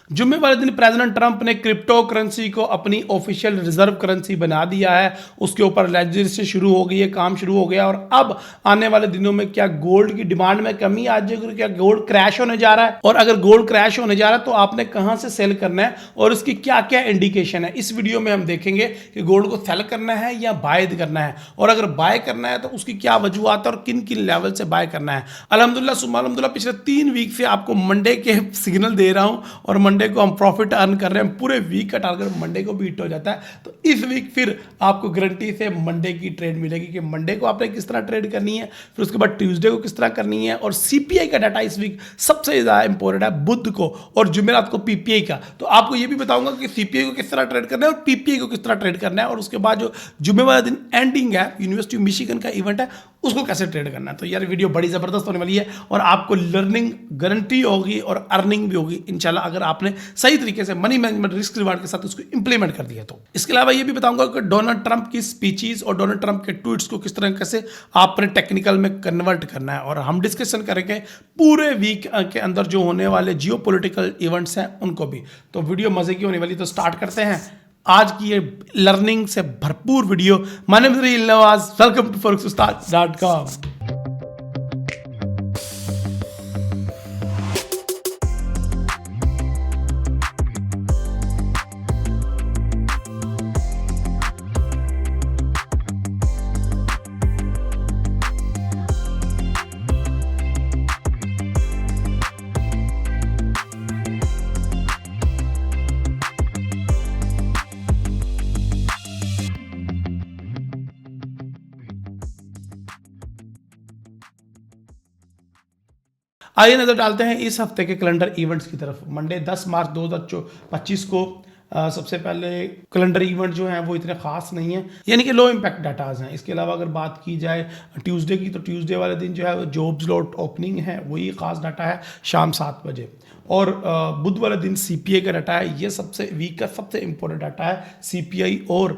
जुम्मे वाले दिन प्रेसिडेंट ट्रंप ने क्रिप्टो करेंसी को अपनी ऑफिशियल रिजर्व करेंसी बना दिया है। उसके ऊपर लेजिस्लेशन शुरू हो गई है, काम शुरू हो गया। और अब आने वाले दिनों में क्या गोल्ड की डिमांड में कमी आ जाएगी, क्या गोल्ड क्रैश होने जा रहा है, और अगर गोल्ड क्रैश होने जा रहा है तो आपने कहां से सेल करना है और इसकी क्या क्या इंडिकेशन है, इस वीडियो में हम देखेंगे कि गोल्ड को सेल करना है या बाय करना है, और अगर बाय करना है तो उसकी क्या वजूहत है और किन किन लेवल से बाय करना है। अल्हम्दुलिल्लाह सुम्मा अल्हम्दुलिल्लाह पिछले 3 वीक से आपको मंडे के सिग्नल दे रहा हूं और मंडे को हम प्रॉफिट अर्न कर रहे हैं। पूरे वीक का टारगेट मंडे को बीट हो जाता है। तो इस वीक फिर आपको गारंटी से मंडे की ट्रेड मिलेगी कि मंडे को आपने किस तरह ट्रेड करनी है, फिर उसके बाद ट्यूसडे को किस तरह करनी है। और सीपीआई का डाटा इस वीक सबसे ज़्यादा इंपॉर्टेंट है, बुध को और जुमेरात को पीपीआई का। तो आपको ये भी बताऊंगा कि सीपीआई को किस तरह ट्रेड करना है और पीपीआई को किस तरह ट्रेड करना है, और उसके बाद जो जुमे वाला दिन एंडिंग है, यूनिवर्सिटी ऑफ मिशिगन का इवेंट है, उसको कैसे ट्रेड करना है। तो यार वीडियो बड़ी ज़बरदस्त होने वाली है और आपको लर्निंग गारंटी होगी और अर्निंग भी होगी इंशाल्लाह, अगर आपने सही तरीके से मनी मैनेजमेंट रिस्क रिवार्ड के साथ उसको इंप्लीमेंट कर दिया तो। इसके अलावा ये भी बताऊंगा कि डोनाल्ड ट्रंप की स्पीचेस और डोनाल्ड ट्रंप के ट्वीट्स को किस तरह से आपने टेक्निकल में कन्वर्ट करना है, और हम डिस्कशन करेंगे पूरे वीक के अंदर जो होने वाले जियो पोलिटिकल इवेंट्स हैं उनको भी। तो वीडियो मजे की होने वाली, तो स्टार्ट करते हैं आज की ये लर्निंग से भरपूर वीडियो। माय नेम इज रील नवाज, वेलकम टू forex.com। आइए नजर डालते हैं इस हफ्ते के कैलेंडर इवेंट्स की तरफ। मंडे 10 मार्च 2025 को सबसे पहले कैलेंडर इवेंट जो हैं वो इतने खास नहीं है, यानी कि लो इम्पैक्ट डाटाज हैं। इसके अलावा अगर बात की जाए ट्यूसडे की, तो ट्यूसडे वाले दिन जो है जॉब्स लॉट ओपनिंग है, वही खास डाटा है शाम 7 बजे। और बुध वाले दिन सीपीआई का डाटा है, ये सबसे वीक का सबसे इंपॉर्टेंट डाटा है सीपीआई, और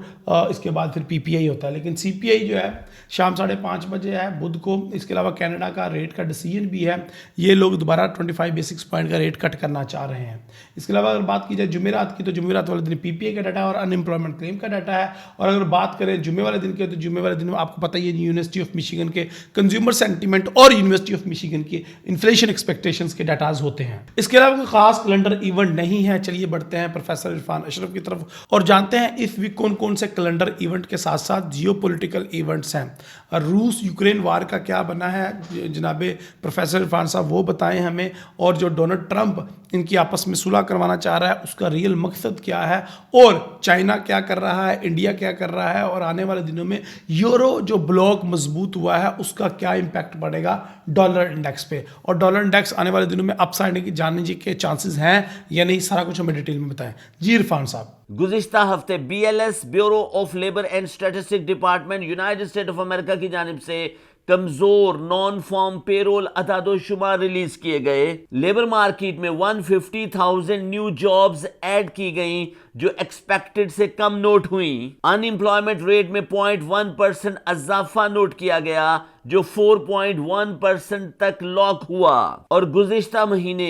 इसके बाद फिर पीपीआई होता है। लेकिन सीपीआई जो है शाम 5:30 बजे है बुध को। इसके अलावा कनाडा का रेट का डिसीजन भी है, ये लोग दोबारा 25 बेसिस पॉइंट का रेट कट करना चाह रहे हैं। इसके अलावा अगर बात की जाए जुमेरात की, तो जुमेरात वाले दिन पीपीआई का डाटा और अनएम्प्लॉयमेंट क्लेम का डाटा है। और अगर बात करें जुमे वाले दिन के, तो जुमे वाले दिन में आपको पता ही है यूनिवर्सिटी ऑफ मिशिगन के कंज्यूमर सेंटीमेंट और यूनिवर्सिटी ऑफ मिशिगन की इन्फ्लेशन एक्सपेक्टेशंस के डाटाज होते हैं। इसके अलावा कोई खास कैलेंडर इवेंट नहीं है। चलिए बढ़ते हैं प्रोफेसर इरफान अशरफ की तरफ और जानते हैं इस वीक कौन कौन से कैलेंडर इवेंट के साथ साथ जियो पोलिटिकल इवेंट्स हैं। रूस यूक्रेन वार का क्या बना है जनाबे प्रोफेसर इरफान साहब, वो बताएं हमें। और जो डोनाल्ड ट्रंप इनकी आपस में सुलह करवाना चाह रहा है, उसका रियल मकसद क्या है, और चाइना क्या कर रहा है, इंडिया क्या कर रहा है, और आने वाले दिनों में यूरो जो ब्लॉक मजबूत हुआ है उसका क्या इंपैक्ट पड़ेगा डॉलर इंडेक्स पे, और डॉलर इंडेक्स आने वाले दिनों में अपसाइड की जाने के चांसेस हैं या नहीं, सारा कुछ हमें डिटेल में बताएं जी इरफान साहब। गुज़िश्ता हफ्ते BLS bureau of labour and statistic department United state of America की जानिब से कमजोर नॉन फॉर्म पेरोल अदादोशुमार रिलीज किए गए। लेबर मार्केट में 150,000 न्यू जॉब्स ऐड की गई जो एक्सपेक्टेड से कम नोट हुई। अनएम्प्लॉयमेंट रेट में 0.1% इजाफा नोट किया गया जो 4.1% तक लॉक हुआ। और गुज़िश्ता महीने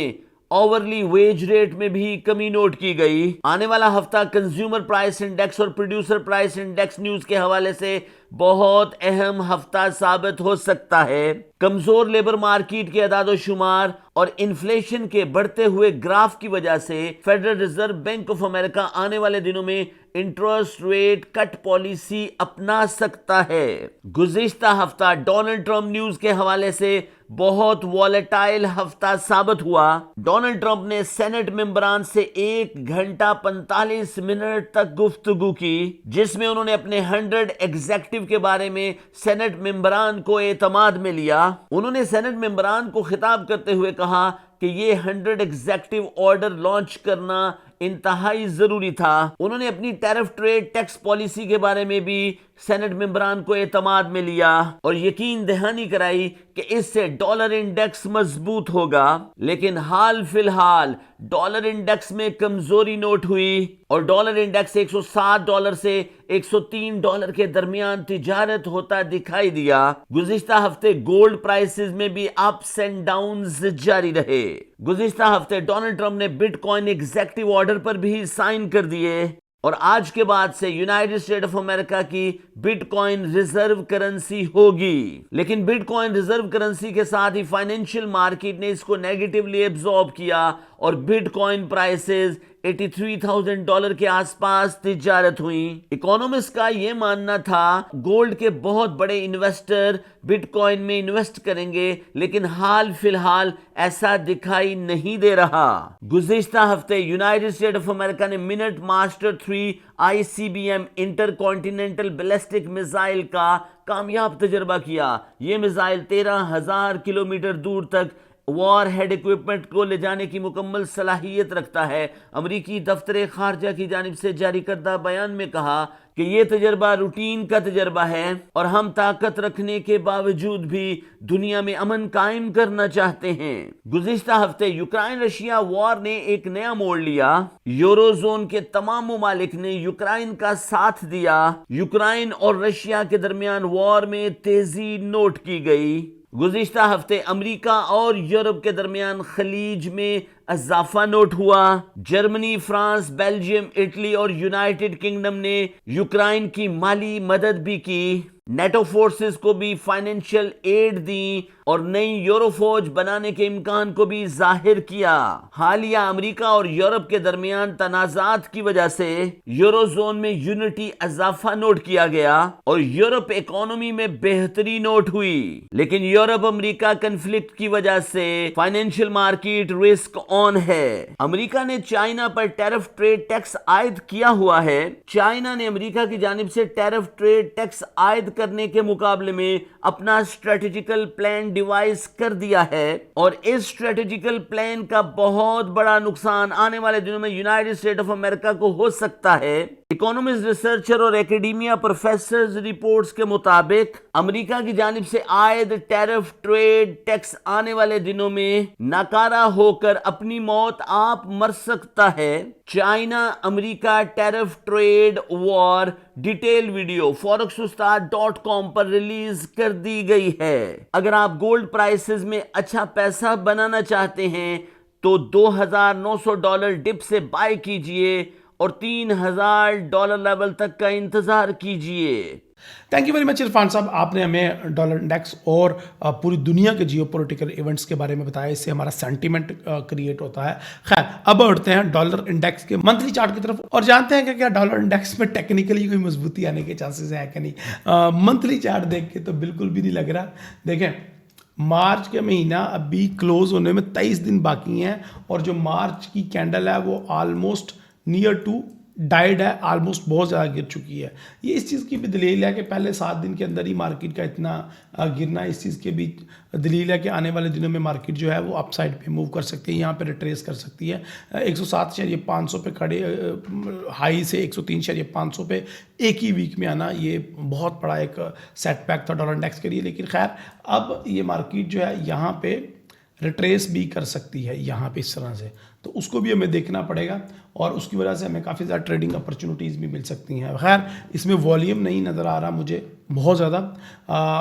ओवरली वेज रेट में भी कमी नोट की गई। आने वाला हफ्ता कंज्यूमर प्राइस इंडेक्स और प्रोड्यूसर प्राइस इंडेक्स न्यूज के हवाले से बहुत अहम हफ्ता साबित हो सकता है। कमजोर लेबर मार्केट के अदादोशुमार और इन्फ्लेशन के बढ़ते हुए ग्राफ की वजह से federal reserve bank of America आने वाले दिनों में इंटरेस्ट रेट कट पॉलिसी अपना सकता है। गुज़िश्ता हफ्ता डोनाल्ड ट्रंप न्यूज के हवाले से बहुत वॉलेटाइल हफ्ता साबित हुआ। डोनाल्ड ट्रंप ने सेनेट मेंबरान से 1 घंटा 45 मिनट तक गुफ्तगू की, जिसमें उन्होंने अपने 100 एग्जेक्टिव के बारे में सेनेट मेंबरान को एतमाद में लिया। उन्होंने सेनेट मेंबरान को खिताब करते हुए कहा कि ये 100 एग्जेक्टिव ऑर्डर लॉन्च करना इंतहाई जरूरी था। उन्होंने अपनी टैरिफ ट्रेड टैक्स पॉलिसी के बारे में भी सेनेट मेंबरान को एतमाद में लिया और यकीन दहानी कराई कि इससे डॉलर इंडेक्स मजबूत होगा। लेकिन हाल फिलहाल डॉलर इंडेक्स में कमजोरी नोट हुई और डॉलर इंडेक्स $107 से $103 के दरमियान तिजारत होता दिखाई दिया। गुज़िश्ता हफ्ते गोल्ड प्राइसेस में भी अप्स एंड डाउन्स जारी रहे। गुज़िश्ता हफ्ते डोनाल्ड ट्रंप ने बिटकॉइन एग्जीक्यूटिव ऑर्डर पर भी साइन कर दिए और आज के बाद से यूनाइटेड स्टेट ऑफ अमेरिका की बिटकॉइन रिजर्व करेंसी होगी। लेकिन बिटकॉइन रिजर्व करेंसी के साथ ही फाइनेंशियल मार्केट ने इसको नेगेटिवली एब्जॉर्ब किया और बिटकॉइन प्राइसेस $83,000 के आसपास तिजारत हुई। इकोनॉमिस्ट का यह मानना था गोल्ड के बहुत बड़े इन्वेस्टर बिटकॉइन में इन्वेस्ट करेंगे, लेकिन हाल फिलहाल ऐसा दिखाई नहीं दे रहा। गुज़िश्ता हफ्ते यूनाइटेड स्टेट ऑफ अमेरिका ने minute master 3 ICBM intercontinental ballistic missile का कामयाब तजर्बा किया। यह मिसाइल 13,000 किलोमीटर दूर तक वॉर हेड इक्विपमेंट को ले जाने की मुकम्मल सलाहियत रखता है। अमरीकी दफ्तर खारजा की जानिब से जारी करदा बयान में कहा कि यह तजर्बा रूटीन का तजर्बा है और हम ताकत रखने के बावजूद भी दुनिया में अमन कायम करना चाहते हैं। गुज़िश्ता हफ्ते यूक्रेन रशिया वॉर ने एक नया मोड़ लिया। यूरोजोन के तमाम ममालिक ने यूक्रेन का साथ दिया। यूक्रेन और रशिया के दरमियान वॉर में तेजी नोट की गई। गुज़िश्ता हफ्ते अमेरिका और यूरोप के दरमियान खलीज में इजाफा नोट हुआ। जर्मनी, फ्रांस, बेल्जियम, इटली और यूनाइटेड किंगडम ने यूक्रेन की माली मदद भी की। नेटो फोर्सेस को भी फाइनेंशियल एड दी और नई यूरो फौज बनाने के इम्कान को भी जाहिर किया। हालिया अमेरिका और यूरोप के दरमियान तनाजात की वजह से यूरोजोन में यूनिटी इजाफा नोट किया गया और यूरोप इकोनॉमी में बेहतरी नोट हुई। लेकिन यूरोप अमेरिका कन्फ्लिक्ट की वजह से फाइनेंशियल मार्केट रिस्क ऑन है। अमेरिका ने चाइना पर टैरिफ ट्रेड टैक्स आयद किया हुआ है। चाइना ने अमेरिका की जानिब से टैरिफ ट्रेड टैक्स आयद करने के मुकाबले में अपना स्ट्रेटेजिकल प्लान डिवाइस कर दिया है और इस स्ट्रेटेजिकल प्लान का बहुत बड़ा नुकसान आने वाले दिनों में यूनाइटेड स्टेट ऑफ अमेरिका को हो सकता है। इकोनॉमिस्ट, रिसर्चर और एकेडमिया प्रोफेसर्स रिपोर्ट्स के मुताबिक अमेरिका की जानिब से आयद टैरिफ ट्रेड टैक्स आने वाले दिनों में नाकारा होकर अपनी मौत आप मर सकता है। China America tariff trade war detail video forex-ustad.com पर रिलीज कर दी गई है। अगर आप गोल्ड प्राइसेस में अच्छा पैसा बनाना चाहते हैं तो $2,900 डिप से बाय कीजिए और $3,000 लेवल तक का इंतजार कीजिए। Thank you very much Irfan साहब, आपने हमें डॉलर इंडेक्स और पूरी दुनिया के जियोपॉलिटिकल इवेंट्स के बारे में बताया। इससे हमारा सेंटीमेंट क्रिएट होता है। खैर, अब बढ़ते हैं डॉलर इंडेक्स के मंथली चार्ट की तरफ और जानते हैं कि क्या डॉलर इंडेक्स में टेक्निकली कोई मजबूती आने के चांसेस हैं कि नहीं। मंथली चार्ट देख के तो बिल्कुल भी नहीं लग रहा। देखें, मार्च के महीना अभी क्लोज होने में 23 दिन बाकी हैं और जो मार्च की कैंडल है वो ऑलमोस्ट नियर टू डाइड है, ऑलमोस्ट बहुत ज़्यादा गिर चुकी है। ये इस चीज़ की भी दलील है कि पहले 7 दिन के अंदर ही मार्केट का इतना गिरना, इस चीज़ के भी दलील है कि आने वाले दिनों में मार्केट जो है वो अपसाइड पे मूव कर सकती है, यहाँ पे रिट्रेस कर सकती है। 107.500 पे खड़े हाई से 103.500 पे एक ही वीक में आना, ये बहुत बड़ा एक सेटबैक था डॉलर इंडेक्स के लिए। लेकिन खैर, अब ये मार्केट जो है यहाँ पे रिट्रेस भी कर सकती है यहाँ पे इस तरह से, तो उसको भी हमें देखना पड़ेगा और उसकी वजह से हमें काफ़ी ज़्यादा ट्रेडिंग अपॉर्चुनिटीज़ भी मिल सकती हैं। खैर, इसमें वॉल्यूम नहीं नज़र आ रहा मुझे बहुत ज़्यादा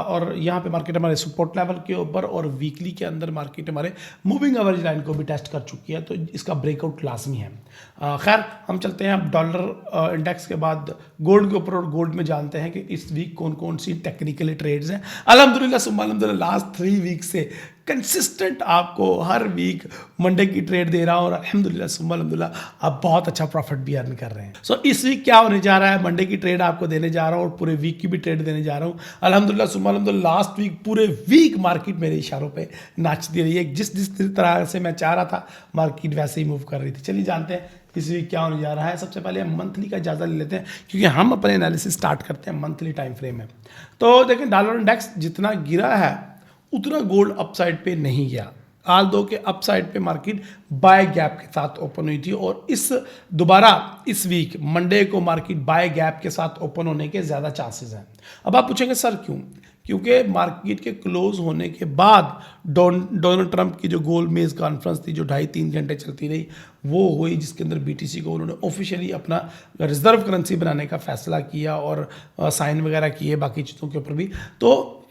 और यहाँ पे मार्केट हमारे सपोर्ट लेवल के ऊपर और वीकली के अंदर मार्केट हमारे मूविंग एवरेज लाइन को भी टेस्ट कर चुकी है, तो इसका ब्रेकआउट लाजमी है। खैर, हम चलते हैं अब डॉलर इंडेक्स के बाद गोल्ड के ऊपर और गोल्ड में जानते हैं कि इस वीक कौन कौन सी टेक्निकली ट्रेड्स हैं। अल्हम्दुलिल्लाह सुम्मा अल्हम्दुलिल्लाह लास्ट 3 वीक से कंसिस्टेंट आपको हर वीक मंडे की ट्रेड दे रहा हूँ और अल्हम्दुलिल्लाह सुम्मा अल्हम्दुलिल्लाह आप बहुत अच्छा प्रॉफिट भी अर्न कर रहे हैं। सो इस वीक क्या होने जा रहा है, मंडे की ट्रेड आपको देने जा रहा हूँ और पूरे वीक की भी ट्रेड देने जा रहा हूँ। अल्हम्दुलिल्लाह सुम्मा अल्हम्दुलिल्लाह लास्ट वीक पूरे वीक मार्केट मेरे इशारों पे नाचती रही है। जिस तरह से मैं चाह रहा था मार्केट वैसे ही मूव कर रही थी। चलिए जानते हैं इस वीक क्या होने जा रहा है। सबसे पहले हम मंथली का जायजा ले लेते हैं क्योंकि हम अपने एनालिसिस स्टार्ट करते हैं मंथली टाइम फ्रेम में। तो देखें, डॉलर इंडेक्स जितना गिरा है उतना गोल्ड अपसाइड पे नहीं गया। आल्दो के अपसाइड पे मार्केट बाय गैप के साथ ओपन हुई थी और दोबारा इस वीक मंडे को मार्केट बाय गैप के साथ ओपन होने के ज़्यादा चांसेस हैं। अब आप पूछेंगे सर क्यों? क्योंकि मार्केट के क्लोज होने के बाद डोनाल्ड ट्रंप की जो गोल मेज कॉन्फ्रेंस थी जो 2.5-3 घंटे चलती रही वो हुई, जिसके अंदर बीटीसी को उन्होंने ऑफिशियली अपना रिजर्व करेंसी बनाने का फैसला किया और साइन वगैरह किए बाकी चीज़ों के ऊपर भी। तो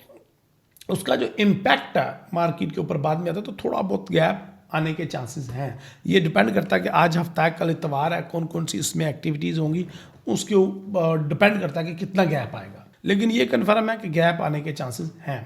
उसका जो इम्पैक्ट है मार्केट के ऊपर बाद में आता है, तो थोड़ा बहुत गैप आने के चांसेस हैं। ये डिपेंड करता है कि आज हफ्ता है, कल इतवार है, कौन कौन सी इसमें एक्टिविटीज़ होंगी, उसके ऊपर डिपेंड करता है कि कितना गैप आएगा। लेकिन ये कन्फर्म है कि गैप आने के चांसेस हैं।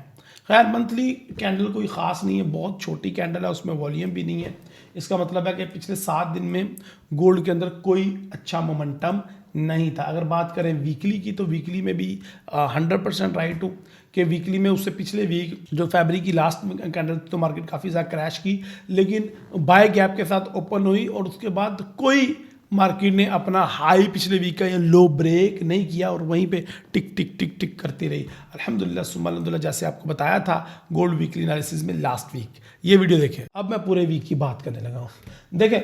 खैर मंथली कैंडल कोई ख़ास नहीं है, बहुत छोटी कैंडल है, उसमें वॉल्यूम भी नहीं है। इसका मतलब है कि पिछले 7 दिन में गोल्ड के अंदर कोई अच्छा मोमेंटम नहीं था। अगर बात करें वीकली की, तो वीकली में भी 100% राइट हूँ कि वीकली में उससे पिछले वीक जो फरवरी की लास्ट कैंडल तो मार्केट काफ़ी ज़्यादा क्रैश की, लेकिन बाय गैप के साथ ओपन हुई और उसके बाद कोई मार्केट ने अपना हाई पिछले वीक का या लो ब्रेक नहीं किया और वहीं पे टिक टिक टिक टिक करती रही। अल्हम्दुलिल्लाह सुम्मा अल्हम्दुलिल्लाह, जैसे आपको बताया था गोल्ड वीकली एनालिसिस में लास्ट वीक। ये वीडियो देखें। अब मैं पूरे वीक की बात करने लगा हूँ। देखें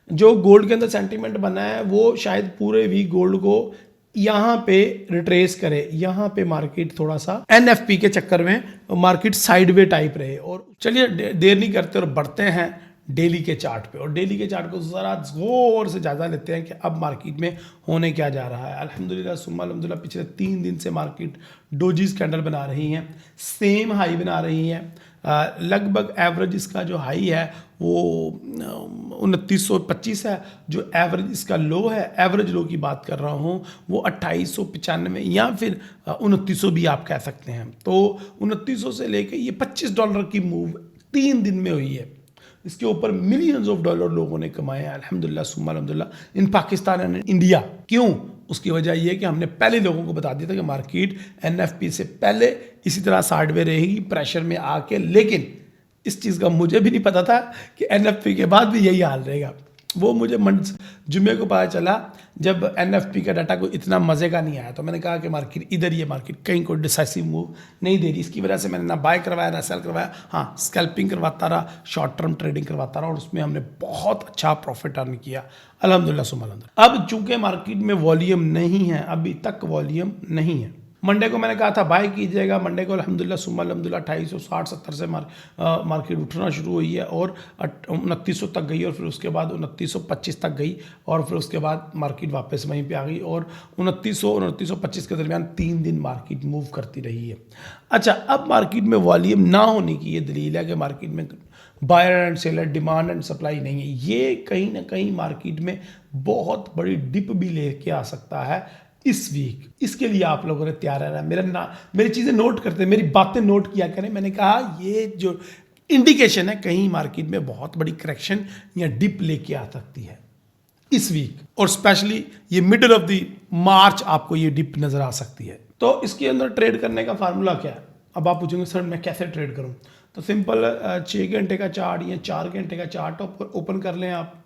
जो गोल्ड के अंदर सेंटीमेंट बना है वो शायद पूरे वीक गोल्ड को यहाँ पे रिट्रेस करे, यहाँ पे मार्केट थोड़ा सा एनएफपी के चक्कर में मार्केट साइडवे टाइप रहे। और चलिए देर नहीं करते और बढ़ते हैं डेली के चार्ट पे, और डेली के चार्ट को ज़रा ज़ोर से ज़्यादा लेते हैं कि अब मार्केट में होने क्या जा रहा है। अल्हम्दुलिल्लाह सुम्मा अल्हम्दुलिल्लाह, पिछले 3 दिन से मार्केट डोजीज कैंडल बना रही हैं, सेम हाई बना रही हैं। लगभग एवरेज इसका जो हाई है वो 2925 है, जो एवरेज इसका लो है, एवरेज लो की बात कर रहा हूँ, वो 2895 या फिर 2900 भी आप कह सकते हैं। तो 2900 से लेके ये $25 की मूव 3 दिन में हुई है। इसके ऊपर मिलियंस ऑफ डॉलर लोगों ने कमाए हैं अल्हम्दुलिल्लाह सुम्मा अल्हम्दुलिल्लाह इन पाकिस्तान एंड इंडिया। क्यों? उसकी वजह यह है कि हमने पहले लोगों को बता दिया था कि मार्केट एनएफपी से पहले इसी तरह साइडवे रहेगी प्रेशर में आके, लेकिन इस चीज़ का मुझे भी नहीं पता था कि एनएफपी के बाद भी यही हाल रहेगा। वो मुझे जुम्मे को पता चला जब एनएफपी का डाटा को इतना मज़े का नहीं आया, तो मैंने कहा कि मार्केट इधर ही है, मार्केट कहीं कोई डिसाइसिव मूव नहीं दे रही। इसकी वजह से मैंने ना बाय करवाया ना सेल करवाया, हाँ स्कैल्पिंग करवाता रहा, शॉर्ट टर्म ट्रेडिंग करवाता रहा और उसमें हमने बहुत अच्छा प्रॉफिट अर्न किया अल्हम्दुलिल्लाह सुम्मा अल्हम्दुलिल्लाह। अब चूंकि मार्केट में वॉल्यूम नहीं है, अभी तक वॉल्यूम नहीं है। मंडे को मैंने कहा था बाय कीजिएगा, मंडे को अल्हम्दुलिल्लाह सुम्मा अल्हम्दुलिल्लाह 2860-70 से मार्केट उठना शुरू हुई है और 2900 तक गई और फिर उसके बाद 2925 तक गई और फिर उसके बाद मार्केट वापस वहीं पे आ गई और 2900 और 2925 के दरमियान 3 दिन मार्केट मूव करती रही है। अच्छा, अब मार्केट में वॉल्यूम ना होने की ये दलील है कि मार्केट में buyer and seller, demand and supply नहीं है। ये कहीं ना कहीं मार्केट में बहुत बड़ी डिप भी लेके आ सकता है इस वीक। इसके लिए आप लोगों ने तैयार रहना, मेरी चीज़ें नोट करते, मेरी बातें नोट किया करें। मैंने कहा ये जो इंडिकेशन है कहीं मार्केट में बहुत बड़ी करेक्शन या डिप लेके आ सकती है इस वीक, और स्पेशली ये मिडल ऑफ द मार्च आपको ये डिप नज़र आ सकती है। तो इसके अंदर ट्रेड करने का फार्मूला क्या है? अब आप पूछेंगे सर मैं कैसे ट्रेड करूं? तो सिंपल 6 घंटे का चार्ट या 4 घंटे का चार्ट ओपन कर लें आप।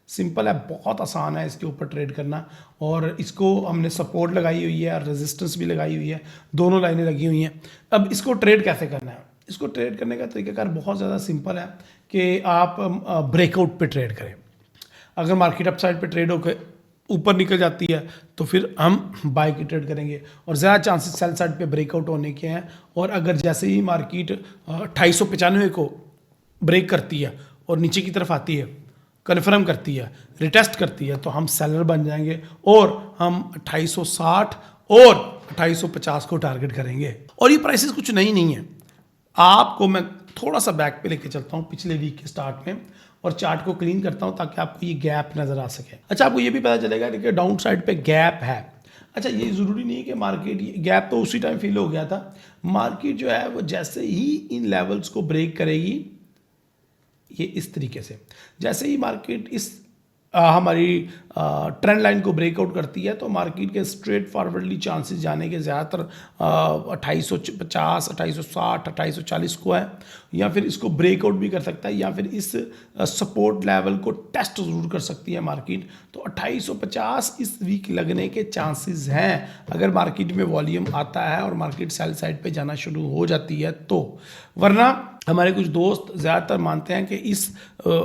सिंपल है, बहुत आसान है इसके ऊपर ट्रेड करना। और इसको हमने सपोर्ट लगाई हुई है और रेजिस्टेंस भी लगाई हुई है, दोनों लाइनें लगी हुई हैं। अब इसको ट्रेड कैसे करना है? इसको ट्रेड करने का तरीकाकार बहुत ज़्यादा सिंपल है कि आप ब्रेकआउट पे ट्रेड करें। अगर मार्केट अप साइड पे ट्रेड होकर ऊपर निकल जाती है तो फिर हम बाय की ट्रेड करेंगे और ज़्यादा चांसेस सेल साइड पे ब्रेकआउट होने के हैं। और अगर जैसे ही मार्केट 2895 को ब्रेक करती है और नीचे की तरफ आती है, कन्फर्म करती है, रिटेस्ट करती है, तो हम सेलर बन जाएंगे और हम 2860 और 2850 को टारगेट करेंगे। और ये प्राइसेस कुछ नहीं है। आपको मैं थोड़ा सा बैक पे लेके चलता हूँ पिछले वीक के स्टार्ट में और चार्ट को क्लीन करता हूँ ताकि आपको ये गैप नज़र आ सके। अच्छा, आपको ये भी पता चलेगा कि डाउन साइड पे गैप है। अच्छा, ये ज़रूरी नहीं है कि मार्केट गैप तो उसी टाइम फील हो गया था। मार्केट जो है वो जैसे ही इन लेवल्स को ब्रेक करेगी, ये इस तरीके से, जैसे ही मार्केट इस हमारी ट्रेंड लाइन को ब्रेकआउट करती है तो मार्केट के स्ट्रेट फॉरवर्डली चांसेस जाने के ज़्यादातर 2850, 2860, 2840 को है, या फिर इसको ब्रेकआउट भी कर सकता है या फिर इस सपोर्ट लेवल को टेस्ट ज़रूर कर सकती है मार्केट। तो 2850 इस वीक लगने के चांसेस हैं अगर मार्केट में वॉल्यूम आता है और मार्केट सेल साइड पे जाना शुरू हो जाती है तो। वरना हमारे कुछ दोस्त ज़्यादातर मानते हैं कि इस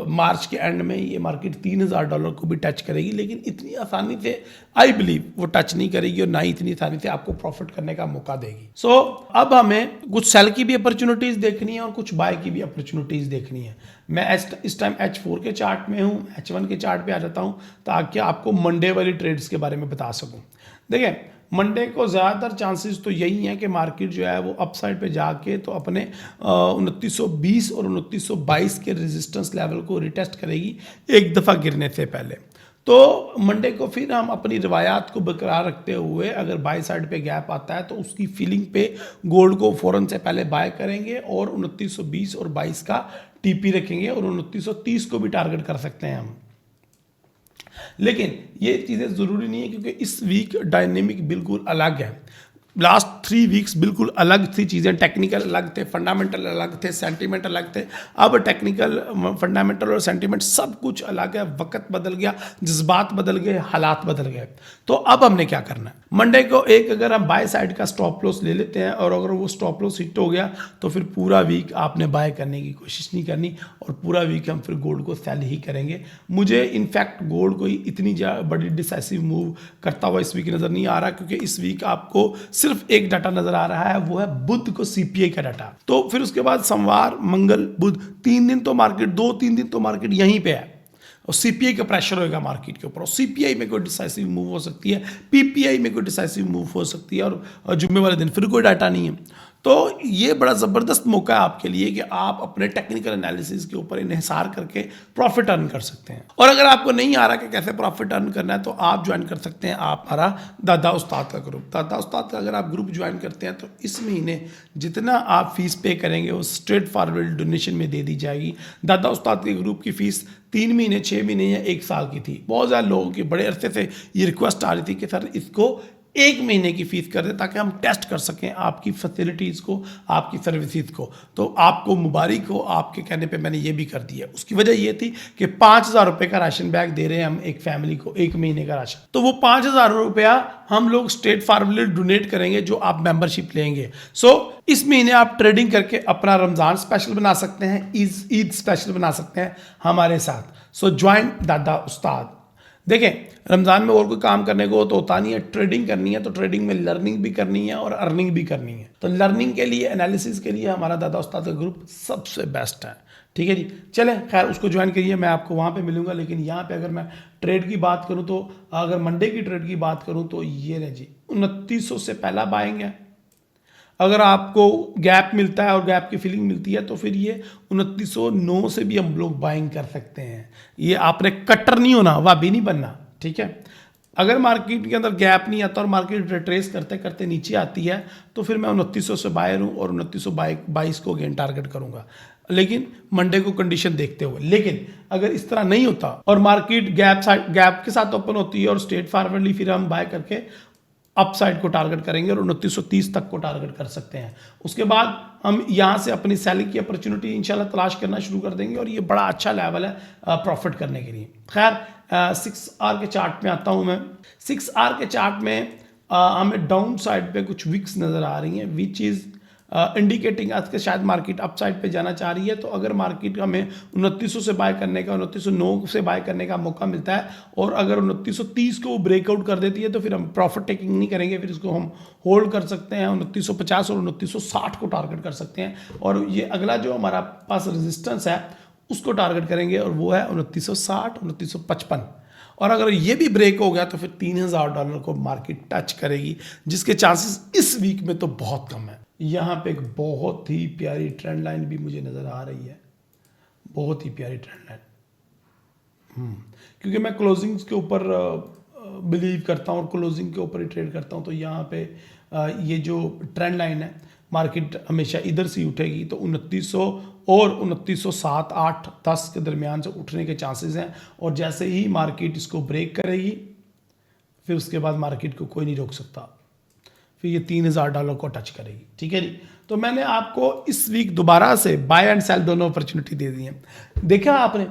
मार्च के एंड में ये मार्केट $3,000 को भी टच करेगी, लेकिन इतनी आसानी से आई बिलीव वो टच नहीं करेगी और ना ही इतनी आसानी से आपको प्रॉफिट करने का मौका देगी। सो अब हमें कुछ सेल की भी अपॉर्चुनिटीज़ देखनी है और कुछ बाय की भी अपॉर्चुनिटीज़ देखनी है। मैं इस टाइम H4 के चार्ट में हूँ, H1 के चार्ट पे आ जाता हूँ ताकि आपको मंडे वाली ट्रेड्स के बारे में बता सकूँ। देखिए, मंडे को ज़्यादातर चांसेस तो यही हैं कि मार्केट जो है वो अपसाइड पे जाके तो अपने 2920 और 2922 के रेजिस्टेंस लेवल को रिटेस्ट करेगी एक दफ़ा गिरने से पहले। तो मंडे को फिर हम अपनी रिवायात को बरकरार रखते हुए अगर बाय साइड पे गैप आता है तो उसकी फीलिंग पे गोल्ड को फ़ौरन से पहले बाय करेंगे और 2920 और 22 का टीपी रखेंगे और 2930 को भी टारगेट कर सकते हैं हम। लेकिन ये चीज़ें ज़रूरी नहीं है क्योंकि इस वीक डायनेमिक बिल्कुल अलग है। लास्ट 3 वीक्स बिल्कुल अलग थी चीज़ें, टेक्निकल अलग थे, फंडामेंटल अलग थे, सेंटीमेंट अलग थे। अब टेक्निकल, फंडामेंटल और सेंटीमेंट सब कुछ अलग है। वक्त बदल गया, जज्बात बदल गए, हालात बदल गए। तो अब हमने क्या करना है, मंडे को एक अगर हम बाय साइड का स्टॉप लॉस ले लेते हैं और अगर वो स्टॉप लॉस हिट हो गया तो फिर पूरा वीक आपने बाय करने की कोशिश नहीं करनी और पूरा वीक हम फिर गोल्ड को सेल ही करेंगे। मुझे इनफैक्ट गोल्ड कोई इतनी बड़ी डिसाइसिव मूव करता हुआ इस वीक नज़र नहीं आ रहा क्योंकि इस वीक आपको सिर्फ एक डाटा नजर आ रहा है, वो है बुध को सीपीआई का डाटा। तो फिर उसके बाद सोमवार, मंगल, बुध, 3 दिन तो मार्केट, 2-3 दिन तो मार्केट यहीं पे है और सीपीआई का प्रेशर होगा मार्केट के ऊपर और सीपीआई में कोई डिसाइसिव मूव हो सकती है, पीपीआई में कोई डिसाइसिव मूव हो सकती है और जुम्मे वाले दिन फिर कोई डाटा नहीं है। तो ये बड़ा ज़बरदस्त मौका है आपके लिए कि आप अपने टेक्निकल एनालिसिस के ऊपर इन्हिसार करके प्रॉफिट अर्न कर सकते हैं। और अगर आपको नहीं आ रहा कि कैसे प्रॉफिट अर्न करना है तो आप ज्वाइन कर सकते हैं आप हमारा दादा उस्ताद का ग्रुप। दादा उस्ताद का अगर आप ग्रुप ज्वाइन करते हैं तो इस महीने जितना आप फीस पे करेंगे वो स्ट्रेट फॉरवर्ड डोनेशन में दे दी जाएगी। दादा उस्ताद के ग्रुप की फ़ीस 3 महीने, 6 महीने या 1 साल की थी। बहुत ज़्यादा लोगों की बड़े अरसे से ये रिक्वेस्ट आ रही थी कि सर इसको 1 महीने की फीस कर दे ताकि हम टेस्ट कर सकें आपकी फैसिलिटीज़ को, आपकी सर्विसेज को। तो आपको मुबारक हो, आपके कहने पे मैंने ये भी कर दिया। उसकी वजह ये थी कि 5,000 रुपये का राशन बैग दे रहे हैं हम एक फैमिली को, 1 महीने का राशन। तो वो 5,000 रुपया हम लोग स्ट्रेट फॉरवर्ड डोनेट करेंगे जो आप मेंबरशिप लेंगे। सो इस महीने आप ट्रेडिंग करके अपना रमज़ान स्पेशल बना सकते हैं, ईद स्पेशल बना सकते हैं हमारे साथ। सो ज्वाइन दादा उस्ताद। देखें, रमज़ान में और कोई काम करने को तो होता नहीं है, ट्रेडिंग करनी है तो ट्रेडिंग में लर्निंग भी करनी है और अर्निंग भी करनी है। तो लर्निंग के लिए, एनालिसिस के लिए हमारा दादा उस्ताद का ग्रुप सबसे बेस्ट है। ठीक है जी, चलें खैर उसको ज्वाइन करिए, मैं आपको वहाँ पे मिलूंगा। लेकिन यहाँ पे अगर मैं ट्रेड की बात करूँ तो अगर मंडे की ट्रेड की बात करूँ तो ये रहे जी, 2900 से पहला बाइंग है। अगर आपको गैप मिलता है और गैप की फीलिंग मिलती है तो फिर ये 2909 से भी हम लोग बाइंग कर सकते हैं। ये आपने कट्टर नहीं होना, वाबी नहीं बनना, ठीक है। अगर मार्केट के अंदर गैप नहीं आता और मार्केट रिट्रेस करते करते नीचे आती है तो फिर मैं 2900 से बायर हूँ और 2922 को अगेन टारगेट करूँगा, लेकिन मंडे को कंडीशन देखते हुए। लेकिन अगर इस तरह नहीं होता और मार्केट गैप के साथ ओपन होती है और स्ट्रेट फॉरवर्डली फिर हम बाय करके अपसाइड को टारगेट करेंगे और 2930 तक को टारगेट कर सकते हैं। उसके बाद हम यहाँ से अपनी सेलिंग की अपॉर्चुनिटी इंशाल्लाह तलाश करना शुरू कर देंगे और ये बड़ा अच्छा लेवल है प्रॉफिट करने के लिए। खैर 6 आवर के चार्ट में आता हूँ मैं। 6 आवर के चार्ट में हमें डाउन साइड पे कुछ विक्स नज़र आ रही हैं विच इज़ इंडिकेटिंग आज के शायद मार्केट अप साइड पे जाना चाह रही है। तो अगर मार्केट हमें 2900 से बाय करने का, 2909 से बाय करने का मौका मिलता है और अगर 2930 को ब्रेकआउट कर देती है तो फिर हम प्रॉफिट टेकिंग नहीं करेंगे, फिर इसको हम होल्ड कर सकते हैं। 2950 और 2960 को टारगेट कर सकते हैं और ये अगला जो हमारा पास रेजिस्टेंस है उसको टारगेट करेंगे और वो है 2960, 2955। और अगर ये भी ब्रेक हो गया तो फिर $3,000 को मार्केट टच करेगी, जिसके चांसेस इस वीक में तो बहुत कम है। यहाँ पे एक बहुत ही प्यारी ट्रेंड लाइन भी मुझे नज़र आ रही है, बहुत ही प्यारी ट्रेंड लाइन। क्योंकि मैं क्लोजिंग्स के ऊपर बिलीव करता हूँ और क्लोजिंग के ऊपर ही ट्रेड करता हूँ। तो यहाँ पे ये जो ट्रेंड लाइन है मार्केट हमेशा इधर से उठेगी, तो 2900 और 2907, 8, 10 के दरमियान से उठने के चांसेस हैं। और जैसे ही मार्केट इसको ब्रेक करेगी फिर उसके बाद मार्केट को कोई नहीं रोक सकता, फिर ये $3,000 को टच करेगी। ठीक है जी, तो मैंने आपको इस वीक दोबारा से बाय एंड सेल दोनों अपॉर्चुनिटी दे दी है। देखा आपने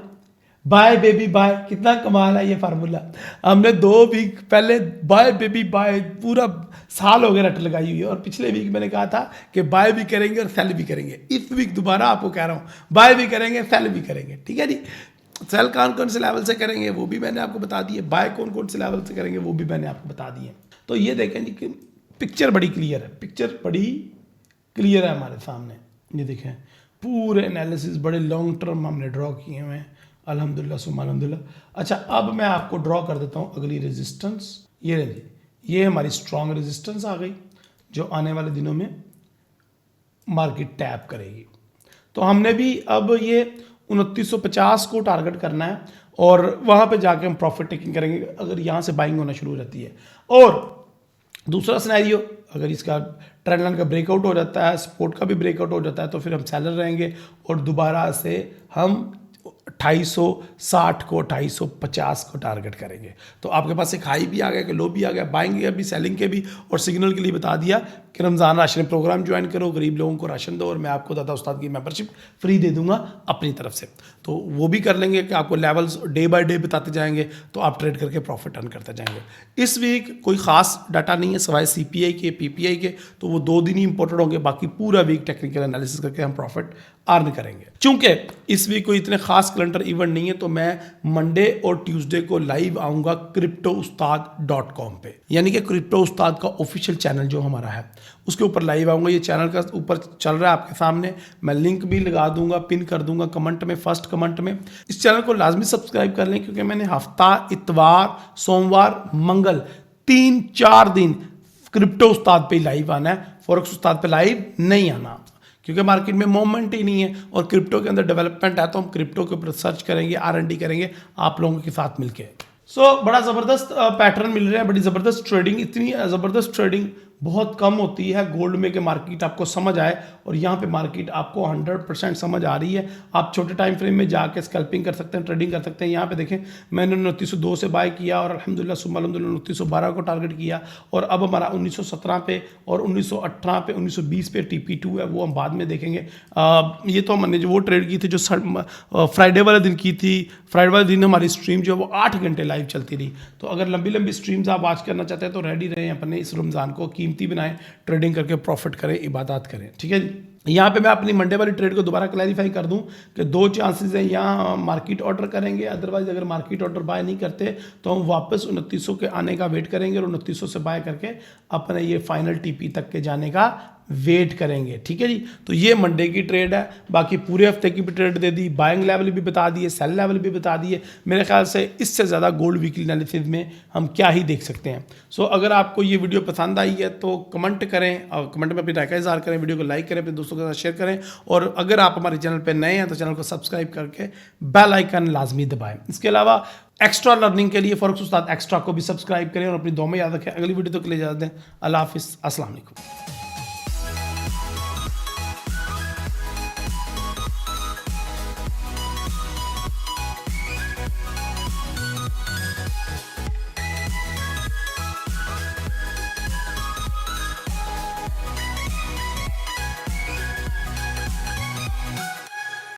बाय बेबी बाय, कितना कमाल है ये फार्मूला। हमने 2 वीक पहले बाय बेबी बाय पूरा साल हो गया रट लगाई हुई है, और पिछले वीक मैंने कहा था कि बाय भी करेंगे और सेल भी करेंगे। इस वीक दोबारा आपको कह रहा हूँ बाय भी करेंगे सेल भी करेंगे, ठीक है जी। सेल कौन कौन से लेवल से करेंगे वो भी मैंने आपको बता दिए, बाय कौन कौन से लेवल से करेंगे वो भी मैंने आपको बता दिए। तो ये देखें जी कि पिक्चर बड़ी क्लियर है, पिक्चर बड़ी क्लियर है हमारे सामने। ये देखें पूरे एनालिसिस बड़े लॉन्ग टर्म हमने ड्रॉ किए हुए हैं, अल्हम्दुलिल्लाह सुम्मा अल्हम्दुलिल्लाह। अच्छा अब मैं आपको ड्रॉ कर देता हूँ अगली रेजिस्टेंस। ये रही, ये हमारी स्ट्रॉन्ग रेजिस्टेंस आ गई जो आने वाले दिनों में मार्केट टैप करेगी। तो हमने भी अब ये 2950 को टारगेट करना है और वहाँ पे जाके हम प्रॉफिट टेकिंग करेंगे अगर यहाँ से बाइंग होना शुरू हो जाती है। और दूसरा सिनेरियो, अगर इसका ट्रेंड लाइन का ब्रेकआउट हो जाता है, सपोर्ट का भी ब्रेकआउट हो जाता है, तो फिर हम सेलर रहेंगे और दोबारा से हम 2860 को 2850 को टारगेट करेंगे। तो आपके पास एक हाई भी आ गया, लो भी आ गया, बाइंग के भी सेलिंग के भी। और सिग्नल के लिए बता दिया कि रमज़ान राशन प्रोग्राम ज्वाइन करो, गरीब लोगों को राशन दो, और मैं आपको दादा उस्ताद की मेंबरशिप फ्री दे दूंगा अपनी तरफ से। तो वो भी कर लेंगे कि आपको लेवल्स डे बाय डे बताते जाएंगे, तो आप ट्रेड करके प्रॉफिट अर्न करते जाएंगे। इस वीक कोई खास डाटा नहीं है सवाए CPI के PPI के, तो वो 2 दिन ही इंपॉर्टेंट होंगे, बाकी पूरा वीक टेक्निकल एनालिसिस करके हम प्रॉफिट अर्न करेंगे। चूंकि इस वीक कोई इतने खास कैलेंडर इवेंट नहीं है, तो मैं मंडे और ट्यूसडे को लाइव आऊँगा cryptoustaad.com पे, यानी कि क्रिप्टो उस्ताद का ऑफिशियल चैनल जो हमारा है उसके ऊपर लाइव आऊँगा। ये चैनल का ऊपर चल रहा है आपके सामने, मैं लिंक भी लगा दूंगा, पिन कर दूंगा कमेंट में, फर्स्ट कमेंट में। इस चैनल को लाजमी सब्सक्राइब कर लें, क्योंकि मैंने हफ्ता इतवार सोमवार मंगल 3-4 दिन क्रिप्टो उस्ताद पे लाइव आना है, फॉरेक्स उस्ताद पे लाइव नहीं आना, क्योंकि मार्केट में मूवमेंट ही नहीं है और क्रिप्टो के अंदर डेवलपमेंट है। तो हम क्रिप्टो के ऊपर सर्च करेंगे, R&D करेंगे आप लोगों के साथ मिलके। बड़ा ज़बरदस्त पैटर्न मिल रहा है, बड़ी ज़बरदस्त ट्रेडिंग। इतनी ज़बरदस्त ट्रेडिंग बहुत कम होती है गोल्ड में कि मार्केट आपको समझ आए, और यहाँ पे मार्केट आपको 100% समझ आ रही है। आप छोटे टाइम फ्रेम में जाके स्कैल्पिंग कर सकते हैं, ट्रेडिंग कर सकते हैं। यहाँ पे देखें मैंने 2902 से बाय किया और अल्हम्दुलिल्लाह सुम्मा अल्हम्दुलिल्लाह 2912 को टारगेट किया, और अब हमारा 1917 पे और 1918 पे 1920 पे TP2 है, वो हम बाद में देखेंगे। ये तो हमने जो वो ट्रेड की थी जो फ्राइडे वाले दिन की थी, फ्राइडे वाले दिन हमारी स्ट्रीम जो है वो 8 घंटे लाइव चलती रही। तो अगर लंबी लंबी स्ट्रीम्स आप वॉच करना चाहते हैं तो रेडी रहें, अपने इस रमज़ान को कीमती बनाएं, ट्रेडिंग करके प्रॉफिट करें, इबादत करें, ठीक है जी। यहाँ पे मैं अपनी मंडे वाली ट्रेड को दोबारा क्लैरिफाई कर दूं कि 2 चांसेस हैं, यहाँ मार्केट ऑर्डर करेंगे, अदरवाइज अगर मार्केट ऑर्डर बाय नहीं करते तो हम वापस 2900 के आने का वेट करेंगे और 2900 से बाय करके अपने ये फाइनल TP तक के जाने का वेट करेंगे, ठीक है जी। तो ये मंडे की ट्रेड है, बाकी पूरे हफ्ते की भी ट्रेड दे दी, बाइंग लेवल भी बता दिए, सेल लेवल भी बता दिए। मेरे ख्याल से इससे ज़्यादा गोल्ड वीकली एनालिसिस में हम क्या ही देख सकते हैं। अगर आपको ये वीडियो पसंद आई है तो कमेंट करें, और कमेंट में अपनी राय का इज़हार करें, वीडियो को लाइक करें, अपने दोस्तों के साथ शेयर करें, और अगर आप हमारे चैनल पर नए हैं तो चैनल को सब्सक्राइब करके बेल आइकन लाजमी दबाएं। इसके अलावा एक्स्ट्रा लर्निंग के लिए फॉरेक्स उस्ताद एक्स्ट्रा को भी सब्सक्राइब करें, और अपनी दुआ में याद रखें। अगली वीडियो तक ले जाते हैं। अल्लाह हाफिज़, अस्सलाम वालेकुम।